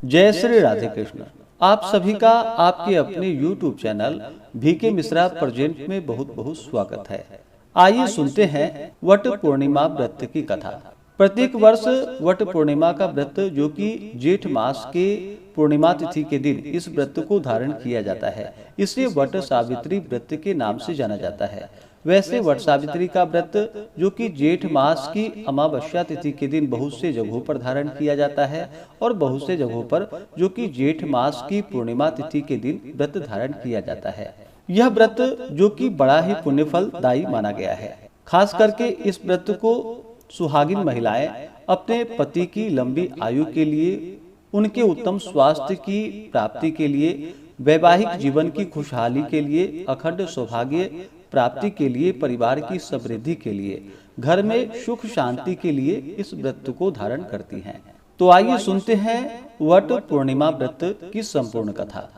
जय श्री राधे कृष्ण। आप सभी का आपके अपने YouTube channel VK Mishra present में बहुत बहुत स्वागत है। आइए सुनते हैं वट पूर्णिमा व्रत की कथा। प्रत्येक वर्ष वट पूर्णिमा का व्रत जो कि जेठ मास के पूर्णिमा तिथि के दिन इस व्रत को धारण किया जाता है, इसे वट सावित्री व्रत के नाम से जाना जाता है। वैसे वट सावित्री का व्रत जो कि जेठ मास की अमावस्या तिथि के दिन बहुत से जगहों पर धारण किया जाता है और बहुत से जगहों पर जो कि जेठ मास की पूर्णिमा तिथि के दिन व्रत धारण किया जाता है। यह व्रत जो कि बड़ा ही पुण्यफलदायी माना गया है। खास करके इस व्रत को सुहागिन महिलाएं अपने पति की लंबी आयु के लिए, उनके उत्तम स्वास्थ्य की प्राप्ति के लिए, वैवाहिक जीवन की खुशहाली के लिए, अखंड सौभाग्य प्राप्ति के लिए, परिवार की समृद्धि के लिए, घर में सुख शांति के लिए इस व्रत को धारण करती हैं। तो आइए सुनते हैं वट पूर्णिमा व्रत की संपूर्ण कथा।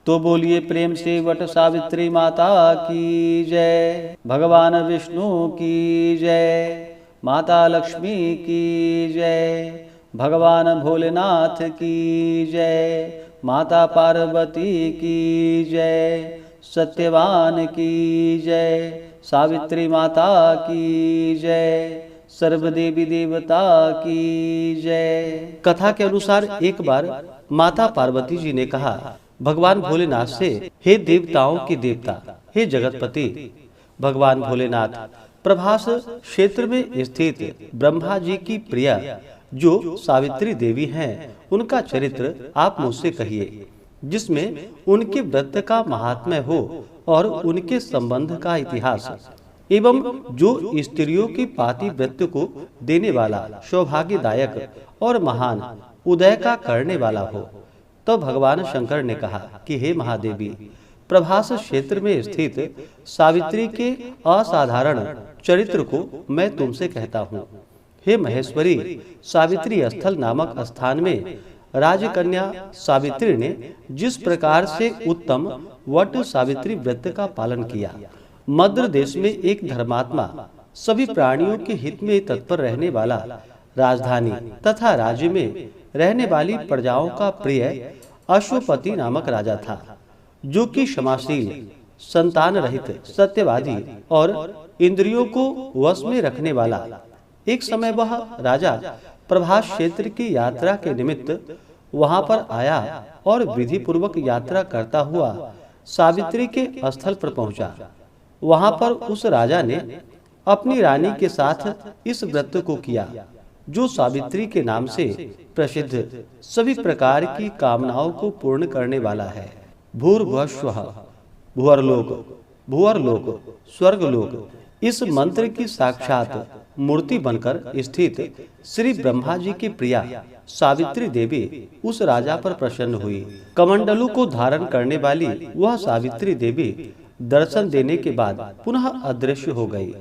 तो बोलिए प्रेम से वट सावित्री माता की जय, भगवान विष्णु की जय, माता लक्ष्मी की जय, भगवान भोलेनाथ की जय, माता पार्वती की जय, सत्यवान की जय, सावित्री माता की जय, सर्व देवी देवता की जय। कथा के अनुसार एक बार माता पार्वती जी ने कहा भगवान भोलेनाथ से, हे देवताओं के देवता, हे जगतपति भगवान भोलेनाथ, प्रभास क्षेत्र में स्थित ब्रह्मा जी की प्रिया जो सावित्री देवी हैं, उनका चरित्र आप मुझसे कहिए, जिसमें उनके व्रत का महात्म्य हो और उनके संबंध का इतिहास एवं जो स्त्रियों के पाति व्रत को देने वाला, सौभाग्यदायक और महान उदय का करने वाला हो। तो भगवान शंकर ने कहा कि हे महादेवी, प्रभास क्षेत्र में स्थित सावित्री के असाधारण चरित्र को मैं तुमसे कहता हूँ। हे महेश्वरी, सावित्री स्थल नामक स्थान में राजकन्या सावित्री ने जिस प्रकार से उत्तम वट सावित्री व्रत का पालन किया, मद्र देश में एक धर्मात्मा, सभी प्राणियों के हित में तत्पर रहने वाला, राजधानी तथा राज्य में रहने वाली प्रजाओं का प्रिय अश्वपति नामक राजा था, जो कि क्षमाशील, संतान रहित, सत्यवादी और इंद्रियों को वश में रखने वाला। एक समय वह राजा प्रभास क्षेत्र की यात्रा के निमित्त वहां पर आया और विधि पूर्वक यात्रा करता हुआ सावित्री के स्थल पर पहुंचा। वहां पर उस राजा ने अपनी रानी के साथ इस व्रत को किया, जो सावित्री के नाम से प्रसिद्ध, सभी प्रकार की कामनाओं को पूर्ण करने वाला है। भूर्भुवस्वः, भुवर्लोक, भुवर्लोक, स्वर्गलोक, इस मंत्र की साक्षात मूर्ति बनकर स्थित श्री ब्रह्मा जी की प्रिया सावित्री देवी उस राजा पर प्रसन्न हुई। कमंडलू को धारण करने वाली वह सावित्री देवी दर्शन देने के बाद पुनः अदृश्य हो गई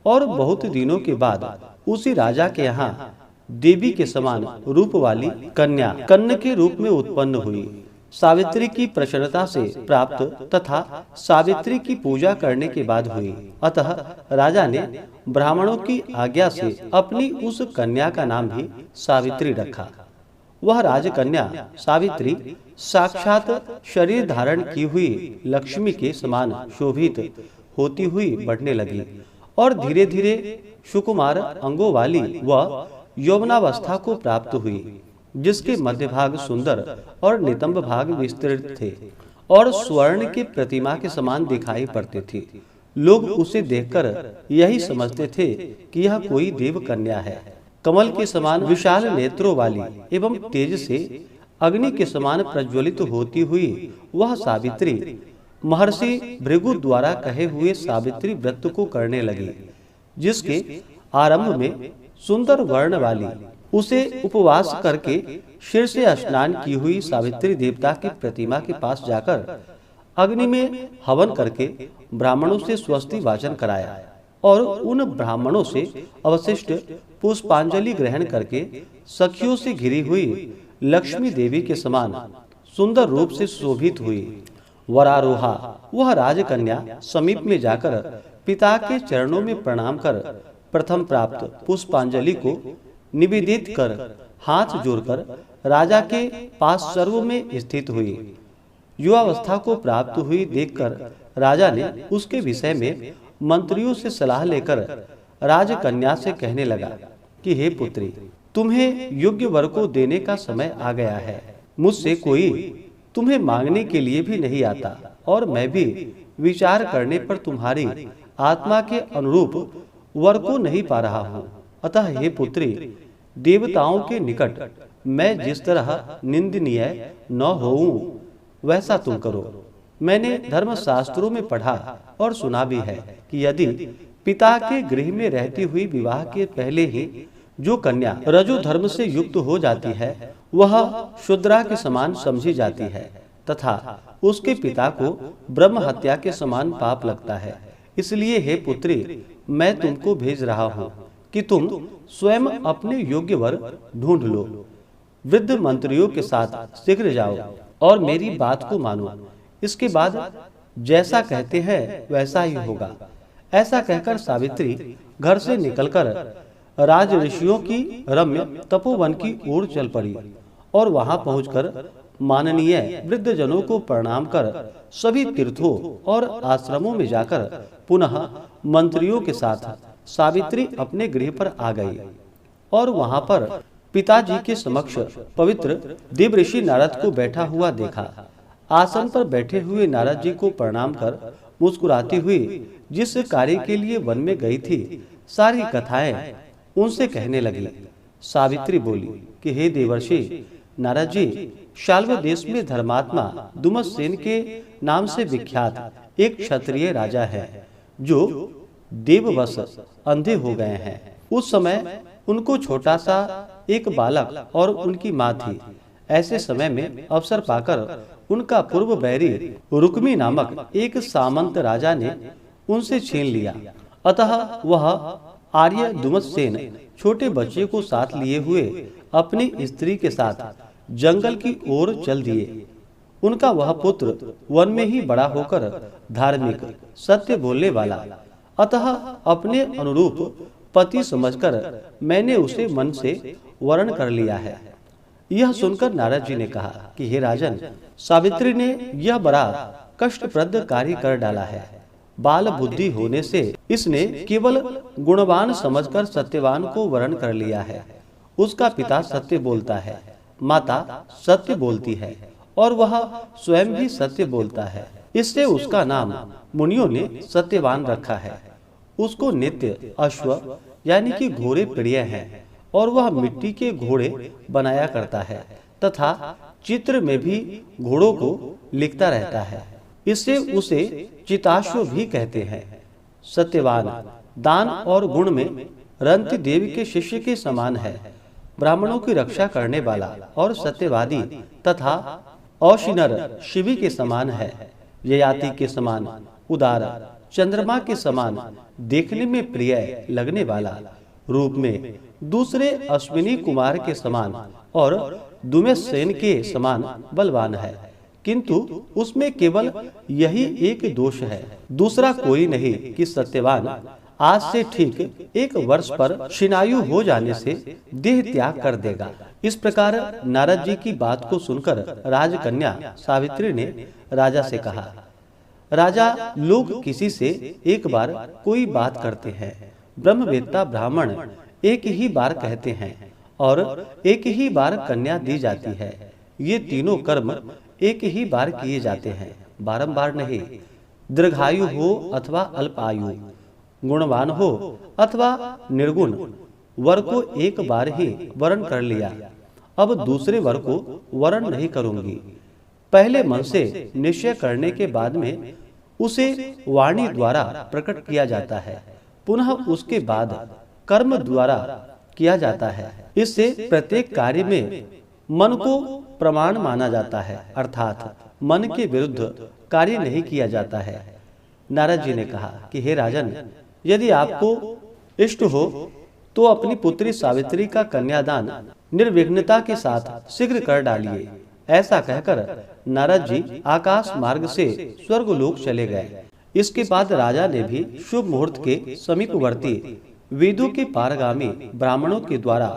और बहुत दिनों के बाद उसी राजा के यहाँ देवी के समान रूप वाली कन्या कन्न के रूप में उत्पन्न हुई। सावित्री की प्रसन्नता से प्राप्त तथा सावित्री की पूजा करने के बाद हुई। अतः राजा ने ब्राह्मणों की आज्ञा से अपनी उस कन्या का नाम भी सावित्री रखा। वह राजकन्या सावित्री साक्षात शरीर धारण की हुई लक्ष्मी के समान शोभित होती हुई बढ़ने लगी और धीरे धीरे सुकुमार अंगों वाली वह यौवनावस्था को प्राप्त हुई, जिसके मध्य भाग सुंदर और नितंब भाग विस्तृत थे और स्वर्ण के प्रतिमा के समान दिखाई पड़ते थे। लोग उसे देखकर यही समझते थे कि यह कोई देव कन्या है। कमल के समान विशाल नेत्रों वाली एवं तेज से अग्नि के समान प्रज्वलित होती हुई वह सावित्री महर्षि भृगु द्वारा कहे हुए सावित्री व्रत को करने लगी, जिसके आरंभ में सुंदर वर्ण वाली, उसे उपवास करके शीर से स्नान की हुई सावित्री देवता की प्रतिमा के पास जाकर अग्नि में हवन करके ब्राह्मणों से स्वस्ति वाचन कराया और उन ब्राह्मणों से अवशिष्ट पुष्पांजलि ग्रहण करके सखियों से घिरी हुई लक्ष्मी देवी के समान सुंदर रूप से शोभित हुई। वरारोहा, वह राजकन्या समीप में जाकर पिता के चरणों में प्रणाम कर प्रथम प्राप्त पुष्पांजलि को निवेदित कर हाथ जोड़कर राजा के पास सर्व में स्थित हुई। युवावस्था को प्राप्त हुई देखकर राजा ने उसके विषय में मंत्रियों से सलाह लेकर राजकन्या से कहने लगा कि हे पुत्री, तुम्हें योग्य वर को देने का समय आ गया है। मुझसे कोई तुम्हें मांगने के लिए भी नहीं आता और मैं भी विचार करने पर तुम्हारी आत्मा के अनुरूप वर को नहीं पा रहा हूँ। अतः हे पुत्री, देवताओं के निकट मैं जिस तरह निंदनीय न होऊं वैसा तुम करो। मैंने धर्मशास्त्रों में पढ़ा और सुना भी है कि यदि पिता के गृह में रहती हुई विवाह के पहले ही जो कन्या रजो धर्म से युक्त हो जाती है वह शूद्रा के समान समझी जाती है तथा उसके पिता को ब्रह्म हत्या के समान पाप लगता है। इसलिए हे पुत्री, मैं तुमको भेज रहा हूँ कि तुम स्वयं अपने योग्य वर ढूंढ लो। वृद्ध मंत्रियों के साथ शीघ्र जाओ और मेरी बात को मानो। इसके बाद जैसा कहते हैं वैसा ही होगा। ऐसा कहकर सावित्री घर से निकलकर राज ऋषियों की रम्य तपोवन की ओर चल पड़ी और वहां पहुंचकर माननीय वृद्ध जनों को प्रणाम कर सभी तीर्थों और आश्रमों में जाकर पुनः मंत्रियों के साथ सावित्री अपने गृह पर आ गई और वहां पर पिताजी के समक्ष पवित्र देवऋषि नारद को बैठा हुआ देखा। आसन पर बैठे हुए नारद जी को प्रणाम कर मुस्कुराती हुई जिस कार्य के लिए वन में गई थी सारी कथाएं उनसे कहने लगी। सावित्री बोली कि हे देवर्षि नारद जी, शाल्व देश में धर्मात्मा दुमतसेन के नाम से विख्यात एक क्षत्रिय राजा है जो देववश अंधे हो गए हैं। उस समय उनको छोटा सा एक बालक और उनकी माँ थी। ऐसे समय में अवसर पाकर उनका पूर्व बैरी रुक्मी नामक एक सामंत राजा ने उनसे छीन लिया। अतः वह आर्य दुमतसेन छोटे बच्चे को साथ लिए हुए अपनी स्त्री के साथ जंगल की ओर चल दिए। उनका वह पुत्र वन में ही बड़ा होकर धार्मिक, सत्य बोलने वाला, अतः अपने अनुरूप पति समझकर मैंने उसे मन से वरण कर लिया है। यह सुनकर नारद जी ने कहा कि हे राजन, सावित्री ने यह बड़ा कष्टप्रद कार्य कर डाला है। बाल बुद्धि होने से इसने केवल गुणवान समझकर सत्यवान को वरण कर लिया है। उसका पिता सत्य बोलता है, माता सत्य बोलती है और वह स्वयं भी सत्य बोलता है। इससे उसका नाम मुनियों ने सत्यवान रखा है। उसको नित्य अश्व यानी कि घोड़े प्रिय हैं और वह मिट्टी के घोड़े बनाया करता है तथा चित्र में भी घोड़ों को लिखता रहता है। इससे उसे चिताश्व भी कहते हैं। सत्यवान दान और गुण में रंति देवी के शिष्य के समान है। ब्राह्मणों की रक्षा करने वाला और सत्यवादी तथा औशिनर शिवी के समान है। ययाति के समान उदार, चंद्रमा के समान देखने में प्रिय लगने वाला, रूप में दूसरे अश्विनी कुमार के समान और दुमेशसेन के समान बलवान है, किंतु उसमें केवल यही एक दोष है, दूसरा कोई नहीं कि सत्यवान आज से ठीक 1 वर्ष पर शिनायु हो जाने से देह त्याग कर देगा। इस प्रकार नारद जी की बात को सुनकर राजकन्या सावित्री ने राजा से कहा, राजा, लोग किसी से एक बार कोई बात करते हैं। ब्रह्मवेत्ता ब्राह्मण एक ही बार कहते हैं और एक ही बार कन्या दी जाती है। ये तीनों कर्म एक ही बार किए जाते हैं, बारंबार नहीं। दीर्घायु हो अथवा अल्पायु, गुणवान हो अथवा निर्गुण, वर को एक बार ही वरण कर लिया, अब दूसरे वर को वरण नहीं करूंगी। पहले मन से निश्चय करने के बाद में उसे वाणी द्वारा प्रकट किया जाता है, पुनः उसके बाद कर्म द्वारा किया जाता है। इससे प्रत्येक कार्य में मन को प्रमाण माना जाता है, अर्थात मन के विरुद्ध कार्य नहीं किया जाता है। नारद जी ने कहा कि हे राजन, यदि आपको इष्ट हो तो अपनी पुत्री सावित्री का कन्यादान निर्विघ्नता के साथ शीघ्र कर डालिए। ऐसा कहकर नारद जी आकाश मार्ग से स्वर्गलोक चले गए। इसके बाद राजा ने भी शुभ मुहूर्त के समीपवर्ती वेदों के पारगामी ब्राह्मणों के द्वारा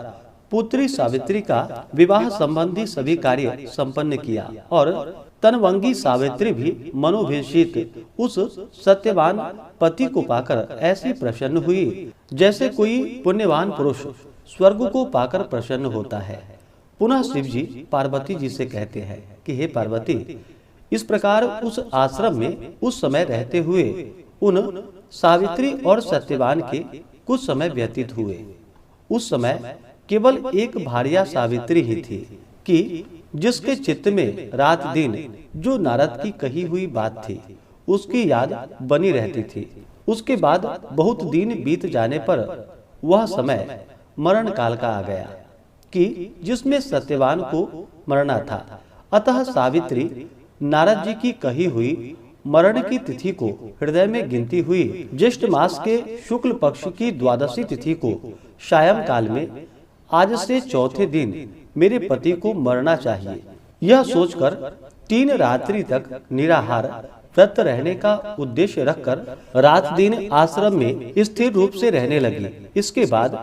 पुत्री सावित्री का विवाह संबंधी सभी कार्य संपन्न किया और तनवंगी सावित्री भी मनोभिषित उस सत्यवान पति को पाकर ऐसी प्रसन्न हुई जैसे कोई पुण्यवान पुरुष स्वर्ग को पाकर प्रसन्न होता है। पुनः शिव जी पार्वती जी से कहते हैं कि हे पार्वती, इस प्रकार उस आश्रम में उस समय रहते हुए उन सावित्री और सत्यवान के कुछ समय व्यतीत हुए। उस समय केवल एक भार्या सावित्री ही थी कि जिसके चित्त में रात दिन जो नारद की कही हुई बात थी उसकी याद बनी रहती थी। उसके बाद बहुत दिन बीत जाने पर वह समय मरण काल का आ गया कि जिसमें सत्यवान को मरना था। अतः सावित्री नारद जी की कही हुई मरण की तिथि को हृदय में गिनती हुई ज्येष्ठ मास के शुक्ल पक्ष की द्वादशी तिथि को सायं काल में आज से चौथे दिन मेरे पति को मरना चाहिए, यह सोचकर 3 रात्रि तक निराहार व्रत रहने का उद्देश्य रखकर रात दिन आश्रम में स्थिर रूप से रहने लगी। इसके बाद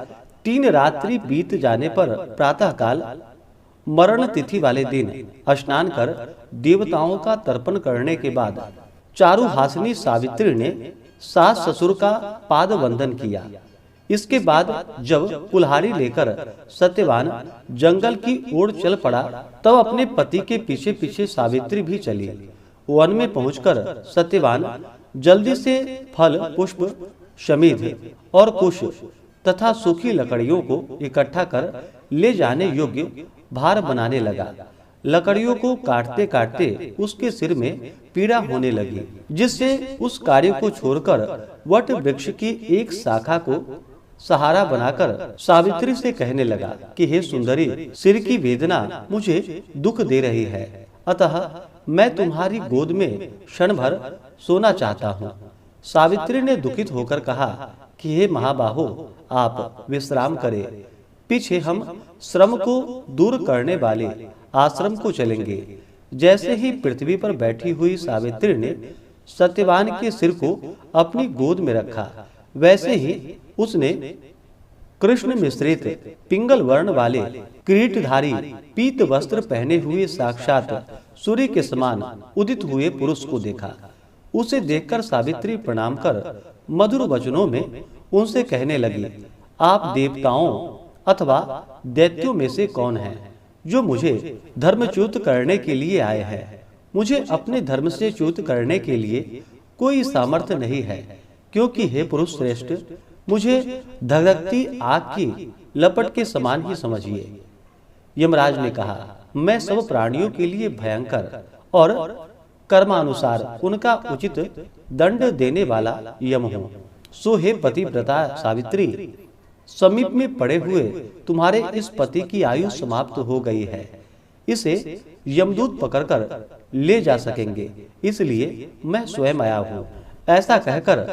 3 रात्रि बीत जाने पर प्रातः काल मरण तिथि वाले दिन स्नान कर देवताओं का तर्पण करने के बाद चारुहासिनी सावित्री ने सास ससुर का पाद वंदन किया। इसके बाद जब कुल्हाड़ी लेकर सत्यवान जंगल की ओर चल पड़ा तब अपने पति के पीछे पीछे सावित्री भी चली। वन में पहुंचकर सत्यवान जल्दी से फल पुष्प शमीध और कुश तथा सूखी लकड़ियों को इकट्ठा कर ले जाने योग्य भार बनाने लगा। लकड़ियों को काटते काटते उसके सिर में पीड़ा होने लगी, जिससे उस कार्य को छोड़कर वट वृक्ष की एक शाखा को सहारा बनाकर सावित्री से कहने लगा कि हे सुंदरी, सिर की वेदना मुझे दुख दे रही है, अतः मैं तुम्हारी गोद में क्षण भर सोना चाहता हूँ। सावित्री ने दुखित होकर कहा कि हे महाबाहो, आप विश्राम करें, पीछे हम श्रम को दूर करने वाले आश्रम को चलेंगे। जैसे ही पृथ्वी पर बैठी हुई सावित्री ने सत्यवान के सिर को अपनी गोद में रखा, वैसे ही उसने कृष्ण मिश्रित पिंगल वर्ण वाले किरीटधारी पीत वस्त्र पहने हुए साक्षात सूर्य के समान उदित हुए पुरुष को देखा। उसे देखकर सावित्री प्रणाम कर मधुर वचनों में उनसे कहने लगी, आप देवताओं अथवा दैत्यों में से कौन है जो मुझे धर्मच्युत करने के लिए आए हैं? मुझे अपने धर्म से च्युत करने के लिए कोई सामर्थ्य नहीं है, क्योंकि हे पुरुष श्रेष्ठ, मुझे धधकती आग की लपट के समान ही समझिए। यमराज ने कहा, मैं सब प्राणियों के लिए भयंकर और कर्मानुसार उनका उचित दंड देने वाला यम हूँ। सो हे पतिव्रता सावित्री, समीप में पड़े हुए तुम्हारे इस पति की आयु समाप्त हो गई है, इसे यमदूत पकड़कर ले जा सकेंगे, इसलिए मैं स्वयं आया हूँ। ऐसा कहकर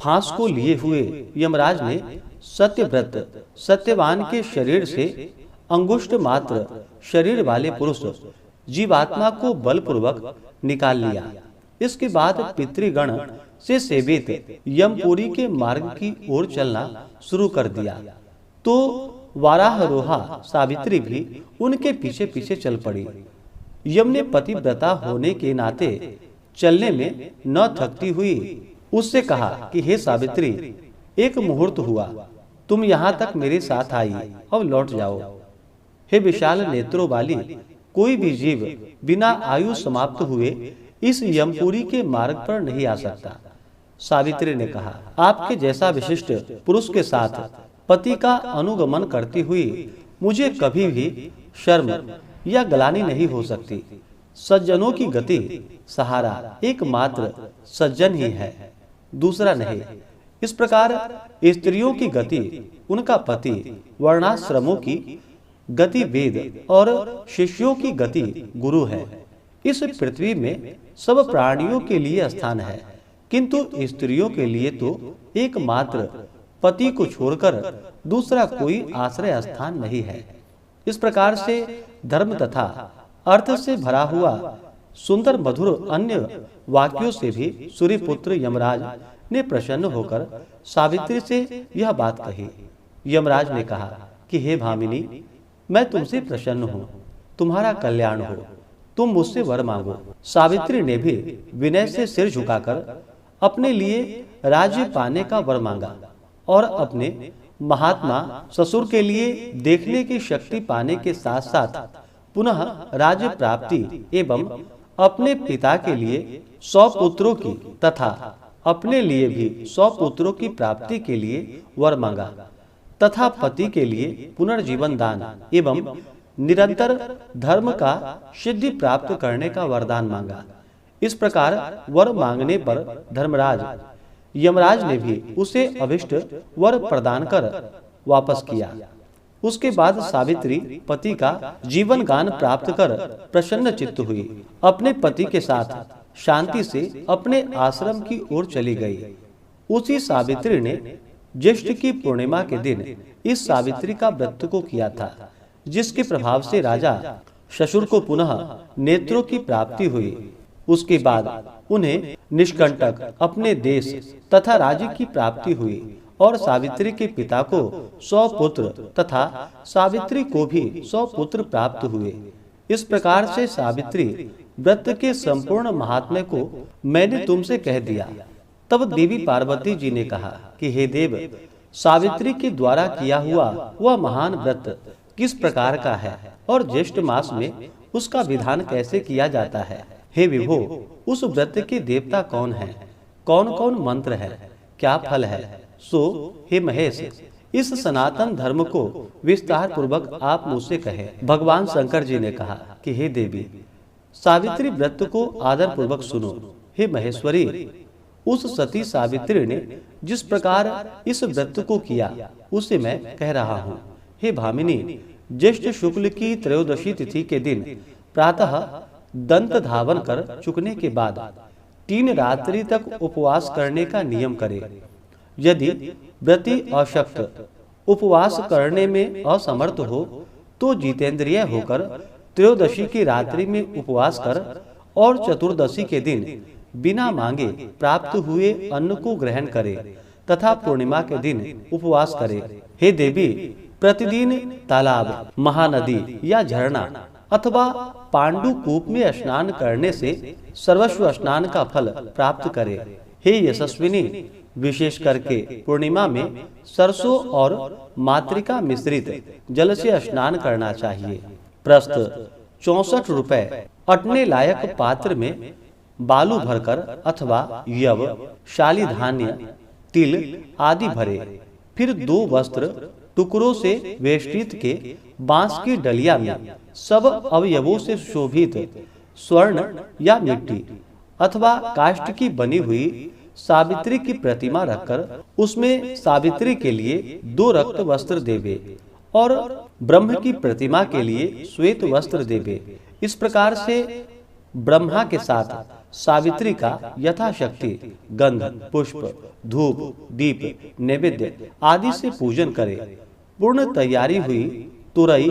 फांस को लिए हुए यमराज ने सत्यव्रत सत्यवान के शरीर से अंगुष्ठ मात्र शरीर वाले पुरुष जीवात्मा को बलपूर्वक निकाल लिया। इसके बाद पितृगण से सेवित यमपुरी के मार्ग की ओर चलना शुरू कर दिया, तो वाराहरोहा सावित्री भी उनके पीछे पीछे चल पड़ी। यम ने पतिव्रता होने के नाते चलने में न थकती हुई उससे कहा कि हे सावित्री, एक मुहूर्त हुआ, तुम यहाँ तक मेरे साथ आई, अब लौट जाओ। हे विशाल नेत्रों वाली, कोई भी जीव बिना आयु समाप्त हुए इस यमपुरी के मार्ग पर नहीं आ सकता। सावित्री ने कहा, आपके जैसा विशिष्ट पुरुष के साथ पति का अनुगमन करती हुई मुझे कभी भी शर्म या ग्लानि नहीं हो सकती। सज्जनों की गति सहारा एकमात्र सज्जन ही है, दूसरा नहीं। इस प्रकार स्त्रियों की गति उनका पति, वर्णाश्रमों की गति वेद और शिष्यों की गति गुरु है। इस पृथ्वी में सब प्राणियों के लिए स्थान है, किंतु स्त्रियों के लिए तो एकमात्र पति को छोड़कर दूसरा कोई आश्रय स्थान नहीं है। इस प्रकार से धर्म तथा अर्थ से भरा हुआ सुंदर मधुर अन्य वाक्यों से भी सूर्यपुत्र यमराज ने प्रसन्न होकर सावित्री से यह बात कही। यमराज ने कहा कि हे भामिनी, मैं तुमसे प्रसन्न हूँ, तुम्हारा कल्याण हो, तुम मुझसे वर मांगो। सावित्री ने भी विनय से सिर झुकाकर अपने लिए राज्य पाने का वर मांगा और अपने महात्मा ससुर के लिए देखने की शक्ति पाने के साथ साथ पुनः राज्य प्राप्ति एवं अपने पिता के लिए 100 पुत्रों की तथा अपने लिए भी 100 पुत्रों की प्राप्ति के लिए वर मांगा तथा पति के लिए पुनर्जीवन दान एवं निरंतर धर्म का सिद्धि प्राप्त करने का वरदान मांगा। इस प्रकार वर मांगने पर धर्मराज यमराज ने भी उसे अभिष्ट वर प्रदान कर वापस किया। उसके बाद सावित्री पति का जीवन गान प्राप्त कर प्रसन्न चित्त हुई। अपने पति के साथ शांति से अपने आश्रम की ओर चली गई। उसी सावित्री ने ज्येष्ठ की पूर्णिमा के दिन इस सावित्री का व्रत को किया था, जिसके प्रभाव से राजा ससुर को पुनः नेत्रों की प्राप्ति हुई। उसके बाद उन्हें निष्कंटक अपने देश तथा राज्य की प्राप्ति हुई और सावित्री के पिता को 100 पुत्र तथा सावित्री को भी 100 पुत्र प्राप्त हुए। इस प्रकार से सावित्री व्रत के संपूर्ण महात्म्य को मैंने तुमसे कह दिया। तब देवी पार्वती जी ने कहा कि हे देव, सावित्री के द्वारा किया हुआ वह महान व्रत किस प्रकार का है और ज्येष्ठ मास में उसका विधान कैसे किया जाता है। हे विभो, उस व्रत के देवता कौन हैं? कौन कौन मंत्र है? क्या फल है? सो हे महेश, इस सनातन धर्म को विस्तार पूर्वक आप मुझसे कहे। भगवान शंकर जी ने कहा कि हे देवी, सावित्री व्रत को आदर पूर्वक सुनो। हे महेश्वरी, उस सती सावित्री ने जिस प्रकार इस व्रत को किया उसे मैं कह रहा हूँ। हे भामिनी, ज्येष्ठ शुक्ल की त्रयोदशी तिथि के दिन प्रातः दंत धावन कर चुकने के बाद 3 रात्रि तक उपवास करने का नियम करे। यदि व्रती अशक्त उपवास करने में असमर्थ हो तो जितेंद्रिय होकर त्रयोदशी की रात्रि में उपवास कर और चतुर्दशी के दिन बिना मांगे प्राप्त हुए अन्न को ग्रहण करे तथा पूर्णिमा के दिन उपवास करे। हे देवी, प्रतिदिन तालाब, महानदी या झरना अथवा पांडु कूप में स्नान करने से सर्वस्व स्नान का फल प्राप्त करे। हे यशस्विनी, विशेष करके पूर्णिमा में सरसों और मातृका मिश्रित जल से स्नान करना चाहिए। प्रस्थ 64 रुपए अटने लायक पात्र में बालू भरकर अथवा यव, शाली धान्य, तिल आदि भरे। फिर 2 वस्त्र टुकड़ों से वेष्टित के बांस की डलिया में सब अवयवों से शोभित स्वर्ण या मिट्टी अथवा काष्ठ की बनी हुई सावित्री की प्रतिमा रखकर उसमें सावित्री के लिए 2 रक्त वस्त्र देवे और ब्रह्म की प्रतिमा के लिए श्वेत वस्त्र देवे। इस प्रकार से ब्रह्मा के साथ सावित्री का यथाशक्ति गंध, पुष्प, धूप, दीप, नैवेद्य आदि से पूजन करे। पूर्ण तैयारी हुई तुरई,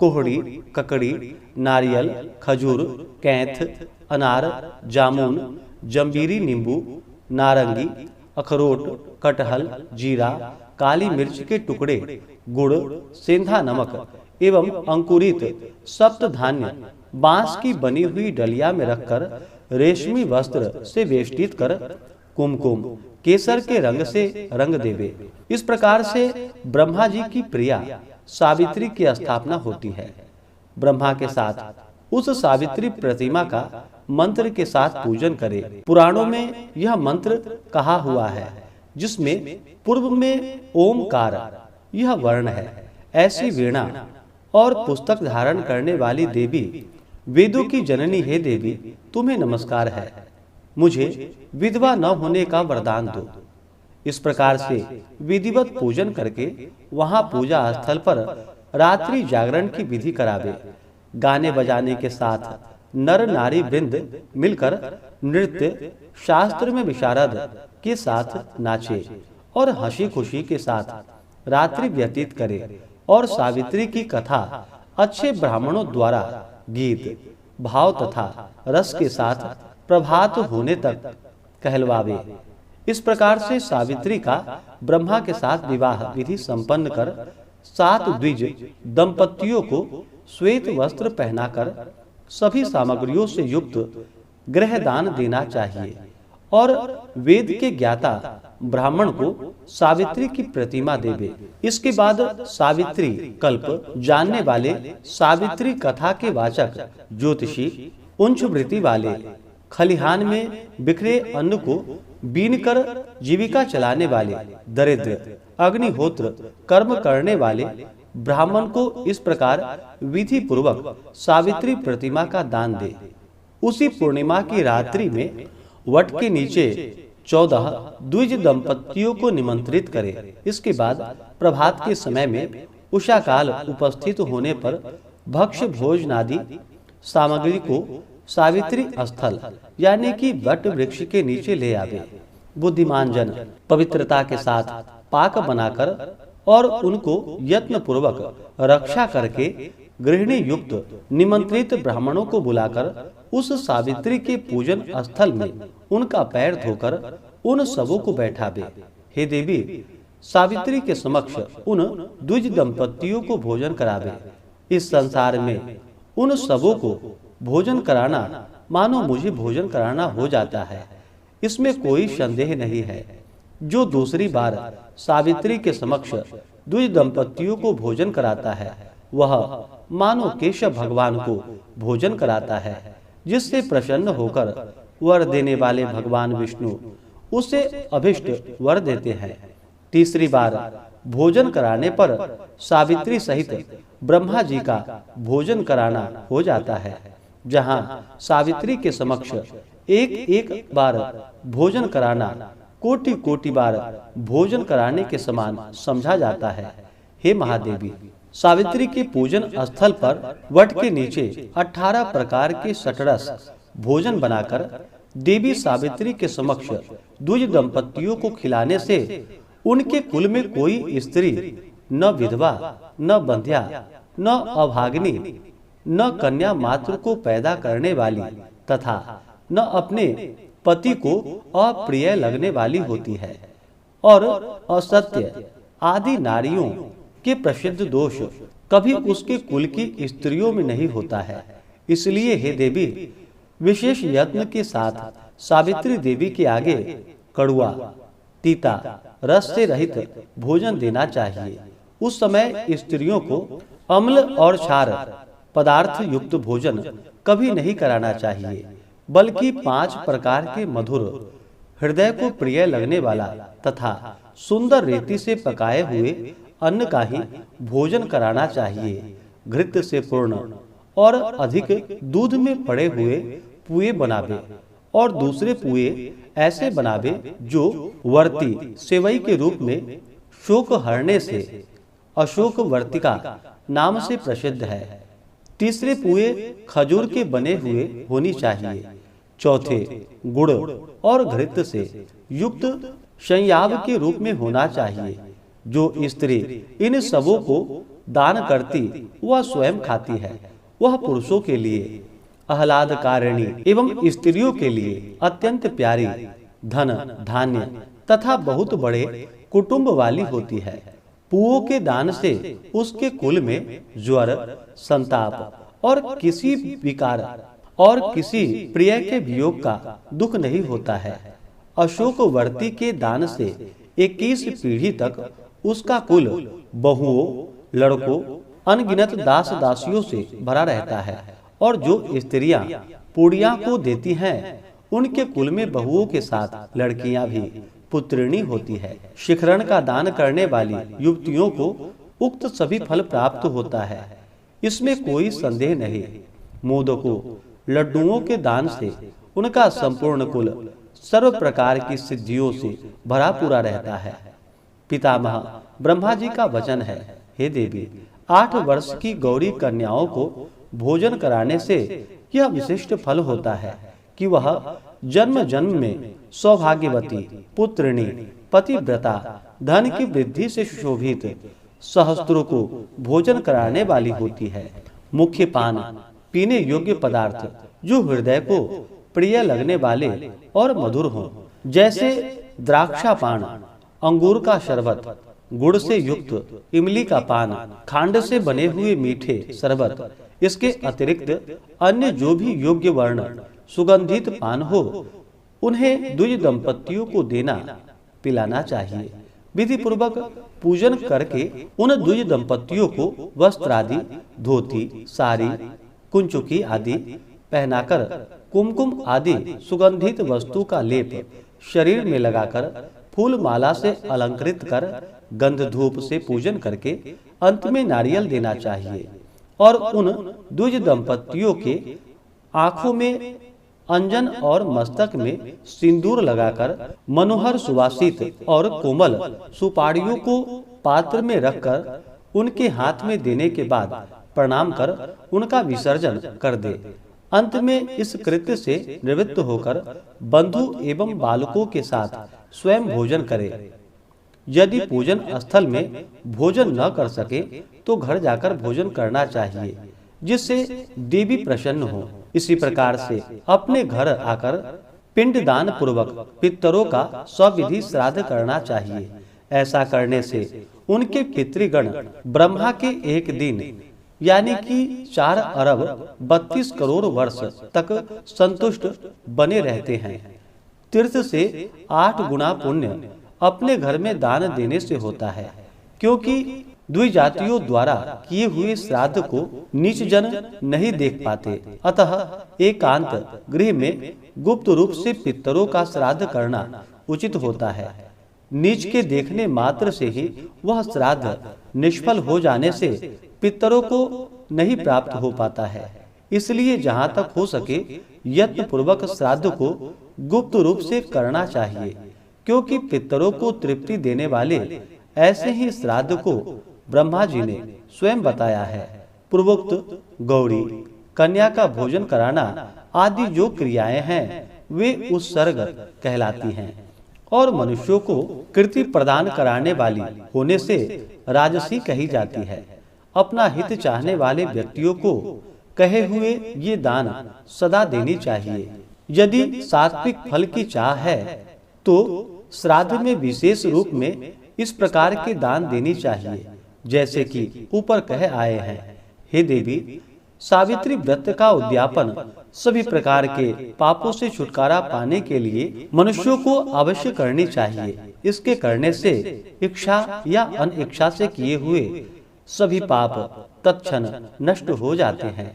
कोहड़ी, ककड़ी, नारियल, खजूर, कैंथ, अनार, जामुन, जंबीरी, नींबू, नारंगी, अखरोट, कटहल, जीरा, काली मिर्च के टुकड़े, गुड़, सेंधा नमक एवं अंकुरित सप्त धान्य बांस की बनी हुई डलिया में रखकर रेशमी वस्त्र से वेष्टित कर कुमकुम केसर के रंग से रंग देवे। इस प्रकार से ब्रह्मा जी की प्रिया सावित्री की स्थापना होती है। ब्रह्मा के साथ उस सावित्री प्रतिमा का मंत्र के साथ पूजन करे। पुराणों में यह मंत्र कहा हुआ है जिसमें पूर्व में ओमकार यह वर्ण है। ऐसी वीणा और पुस्तक धारण करने वाली देवी, वेदों की जननी हे देवी, तुम्हें नमस्कार है। मुझे विधवा न होने का वरदान दो। इस प्रकार से विधिवत पूजन करके वहां पूजा स्थल पर रात्रि जागरण की विधि करावे। गाने बजाने के साथ नर नारी वृंद मिलकर नृत्य शास्त्र में विशारद के साथ नाचे और हंसी खुशी के साथ रात्रि व्यतीत करे और सावित्री की कथा अच्छे ब्राह्मणों द्वारा गीत, भाव तथा रस के साथ प्रभात होने तक कहलवावे। इस प्रकार से सावित्री का ब्रह्मा के साथ विवाह विधि संपन्न कर 7 द्विज दंपतियों को श्वेत वस्त्र पहनाकर सभी सामग्रियों से युक्त गृहदान देना चाहिए और वेद के ज्ञाता ब्राह्मण को सावित्री की प्रतिमा देवे। इसके बाद सावित्री कल्प जानने वाले, सावित्री कथा के वाचक, ज्योतिषी, उंच वृत्ति वाले, खलिहान में बिखरे अन्न को बीनकर जीविका चलाने वाले, दरिद्र, अग्निहोत्र कर्म करने वाले ब्राह्मण को इस प्रकार विधि पूर्वक सावित्री प्रतिमा का दान दे। उसी पूर्णिमा की रात्रि में वट के नीचे 14 द्विज दंपतियों को निमंत्रित करे। इसके बाद प्रभात के समय में उषा काल उपस्थित होने पर भक्ष्य भोजनादि सामग्री को सावित्री स्थल यानी कि वट वृक्ष के नीचे ले आवे। बुद्धिमान जन पवित्रता के साथ पाक बनाकर और उनको यत्न पूर्वक रक्षा करके गृहिणी युक्त निमंत्रित ब्राह्मणों को बुलाकर उस सावित्री के पूजन स्थल में उनका पैर धोकर उन सबों को बैठावे। हे देवी, सावित्री के समक्ष उन द्विज दंपतियों को भोजन करावे। इस संसार में उन सबों को भोजन कराना मानो मुझे भोजन कराना हो जाता है, इसमें कोई संदेह नहीं है। जो दूसरी बार सावित्री के समक्ष द्विज दंपतियों को भोजन कराता है वह मानो केशव भगवान को भोजन कराता है, जिससे प्रसन्न होकर वर देने वाले भगवान विष्णु उसे अभिष्ट वर देते हैं। तीसरी बार भोजन कराने पर सावित्री सहित ब्रह्मा जी का भोजन कराना हो जाता है। जहाँ सावित्री के समक्ष एक एक बार भोजन कराना कोटि कोटि बार भोजन कराने के समान समझा जाता है। हे महादेवी, सावित्री के पूजन स्थल पर वट के नीचे 18 प्रकार के सटरस भोजन बनाकर देवी सावित्री के समक्ष द्विज दंपतियों को खिलाने से उनके कुल में कोई स्त्री न विधवा, न बंध्या, न अभागिनी, न कन्या मात्र को पैदा करने वाली तथा न अपने पति को अप्रिय लगने वाली होती है और असत्य आदि नारियों के प्रसिद्ध दोष कभी उसके कुल की स्त्रियों में नहीं होता है। इसलिए हे देवी, विशेष यत्न के साथ सावित्री देवी के आगे कड़ुआ, तीता, रस से रहित भोजन देना चाहिए। उस समय स्त्रियों को अम्ल और क्षार पदार्थ युक्त भोजन कभी नहीं कराना चाहिए, बल्कि 5 प्रकार के मधुर, हृदय को प्रिय लगने वाला तथा सुंदर रेती से पकाए हुए अन्न का ही भोजन कराना चाहिए। घृत से पूर्ण और अधिक दूध में पड़े हुए पुए बनावे और दूसरे पुए ऐसे बनावे जो वर्ती सेवई के रूप में शोक हरने से अशोक वर्तिका नाम से प्रसिद्ध है। तीसरे पुए खजूर के बने हुए होनी चाहिए। चौथे गुड़ और घृत से युक्त संयाव के रूप में होना चाहिए। जो स्त्री इन सबों को दान करती वह स्वयं खाती है, वह पुरुषों के लिए आह्लादकारिणी एवं स्त्रियों के लिए अत्यंत प्यारी, धन धान्य तथा बहुत बड़े कुटुंब वाली होती है। पुओं के दान से उसके कुल में ज्वर, संताप और किसी विकार और किसी प्रिय के वियोग का दुख नहीं होता है। अशोक वर्ती के दान से 21 पीढ़ी तक उसका कुल बहुओं, लड़कों, अनगिनत दास दासियों से भरा रहता है और जो स्त्रियां पुड़िया को देती हैं उनके कुल में बहुओं के साथ लड़कियां भी पुत्रिणी होती है। शिखरण का दान करने वाली युवतियों को उक्त सभी फल प्राप्त होता है, इसमें कोई संदेह नहीं। मोदकों, लड्डुओं के दान से उनका संपूर्ण कुल सर्व प्रकार की सिद्धियों से भरा पूरा रहता है। पितामह ब्रह्मा जी का वचन है, हे देवी, 8 वर्ष की गौरी कन्याओं को भोजन कराने से यह विशिष्ट फल होता है कि वह जन्म जन्म में सौभाग्यवती, पुत्रिणी, पतिव्रता, धन की वृद्धि से सुशोभित, सहस्त्रों को भोजन कराने वाली होती है। मुख्य पान, पीने योग्य पदार्थ जो हृदय को प्रिय लगने वाले और मधुर हों, जैसे द्राक्षा पान, अंगूर का शरबत, गुड़ से युक्त इमली का पान, खांड से बने हुए मीठे शरबत, इसके अतिरिक्त अन्य जो भी योग्य वर्ण सुगंधित पान हो उन्हें द्विज दंपतियों को देना पिलाना चाहिए। विधि पूर्वक पूजन करके उन द्विज दंपतियों को वस्त्र आदि, धोती, साड़ी, कुंचुकी आदि पहनाकर कुमकुम आदि सुगंधित वस्तु का लेप शरीर में लगाकर फूल माला से अलंकृत कर गंध धूप से पूजन करके अंत में नारियल देना चाहिए और उन द्विज दंपतियों के आंखों में अंजन और मस्तक में सिंदूर लगाकर मनोहर सुवासित और कोमल सुपाड़ियों को पात्र में रखकर उनके हाथ में देने के बाद प्रणाम कर उनका विसर्जन कर दे। अंत में इस कृत्य से निवृत्त होकर बंधु एवं बालकों के साथ स्वयं भोजन करे। यदि पूजन स्थल में भोजन न कर सके तो घर जाकर भोजन करना चाहिए, जिससे देवी प्रसन्न हो। इसी प्रकार से अपने घर आकर पिंडदान पूर्वक पितरों का सविधि श्राद्ध करना चाहिए। ऐसा करने से उनके पितृगण ब्रह्मा के एक दिन यानी कि 4 अरब 32 करोड़ वर्ष तक संतुष्ट बने रहते हैं। तीर्थ से 8 गुना पुण्य अपने घर में दान देने से होता है, क्योंकि द्विजातियों द्वारा किए हुए श्राद्ध को नीच जन नहीं देख पाते। अतः एकांत गृह में गुप्त रूप से पितरों का श्राद्ध करना उचित होता है। नीच के देखने मात्र से ही वह श्राद्ध निष्फल हो जाने से पितरों को नहीं प्राप्त हो पाता है। इसलिए जहाँ तक हो सके यत्न पूर्वक श्राद्ध को गुप्त रूप से करना चाहिए, क्योंकि पितरों को तृप्ति देने वाले ऐसे ही श्राद्ध को ब्रह्मा जी ने स्वयं बताया है। पूर्वोक्त गौरी कन्या का भोजन कराना आदि जो क्रियाएं हैं वे उत्सर्ग कहलाती हैं और मनुष्यों को कृति प्रदान कराने वाली होने से राजसी कही जाती है। अपना हित चाहने वाले व्यक्तियों को कहे हुए ये दान सदा देनी चाहिए। यदि सात्विक फल की चाह है तो श्राद्ध में विशेष रूप में इस प्रकार के दान देनी चाहिए, जैसे कि ऊपर कहे आए हैं। हे देवी, सावित्री व्रत का उद्यापन सभी प्रकार के पापों से छुटकारा पाने के लिए मनुष्यों को अवश्य करनी चाहिए। इसके करने से इच्छा या अनिच्छा से किए हुए सभी पाप तत्क्षण नष्ट हो जाते हैं।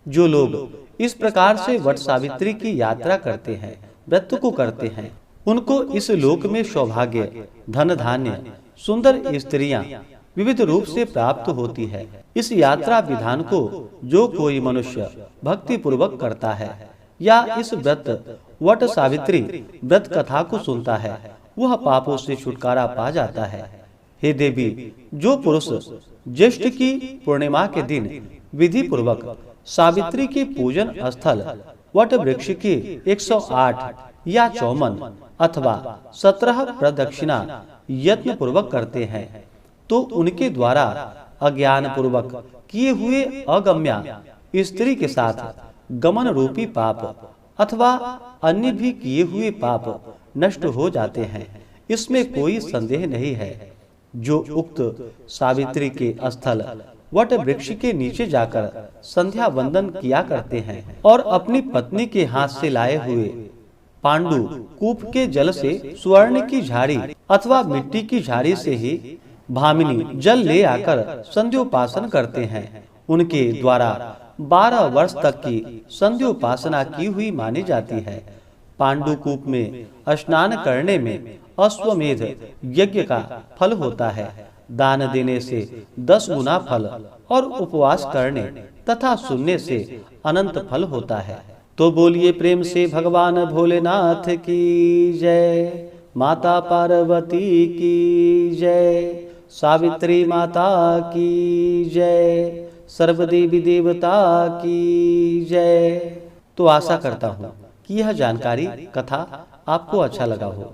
जो लोग इस प्रकार से वट सावित्री की यात्रा करते हैं, व्रत को करते हैं, उनको इस लोक में सौभाग्य, धन धान्य, सुंदर स्त्रियां विविध रूप से प्राप्त होती है। इस यात्रा विधान को जो कोई मनुष्य भक्ति पूर्वक करता है या इस व्रत वट सावित्री व्रत कथा को सुनता है, वह पापों से छुटकारा पा जाता है। हे देवी, जो पुरुष ज्येष्ठ की पूर्णिमा के दिन विधि पूर्वक सावित्री के पूजन स्थल वट वृक्ष के 108 या 54 अथवा 17 प्रदक्षिणा यत्न पूर्वक करते हैं, तो उनके द्वारा अज्ञान पूर्वक किए हुए अगम्या स्त्री के साथ गमन रूपी पाप अथवा अन्य भी किए हुए पाप नष्ट हो जाते हैं। इसमें कोई संदेह नहीं है। जो उक्त सावित्री के स्थल वट वृक्ष के नीचे जाकर संध्या वंदन किया करते हैं और अपनी पत्नी के हाथ से लाए हुए पांडु कूप के जल से स्वर्ण की झाड़ी अथवा मिट्टी की झाड़ी से ही भामिनी जल ले आकर संध्योपासन करते हैं, उनके द्वारा 12 वर्ष तक की संध्योपासना की हुई मानी जाती है। पांडुकूप में स्नान करने में अश्वमेध यज्ञ का फल होता है। दान देने से 10 गुना फल और उपवास करने तथा सुनने से अनंत फल होता है। तो बोलिए प्रेम से भगवान भोलेनाथ की जय, माता पार्वती की जय, सावित्री माता की जय, सर्वदेवी देवता की जय। तो आशा करता हूँ कि यह जानकारी कथा आपको अच्छा लगा हो।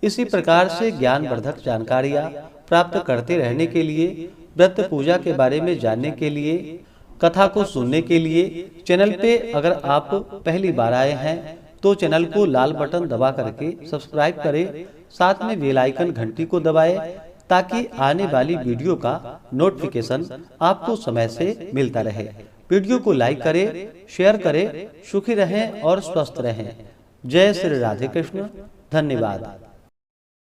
इसी प्रकार से ज्ञानवर्धक जानकारियाँ प्राप्त करते रहने के लिए, व्रत पूजा के बारे में जानने के लिए, कथा को सुनने के लिए चैनल पे अगर आप पहली बार आए हैं तो चैनल को लाल बटन दबा करके सब्सक्राइब करें, साथ में बेल आइकन घंटी को दबाएं ताकि आने वाली वीडियो का नोटिफिकेशन आपको समय से मिलता रहे। वीडियो को लाइक करें, शेयर करें। सुखी रहें और स्वस्थ रहें। जय श्री राधे कृष्ण। धन्यवाद।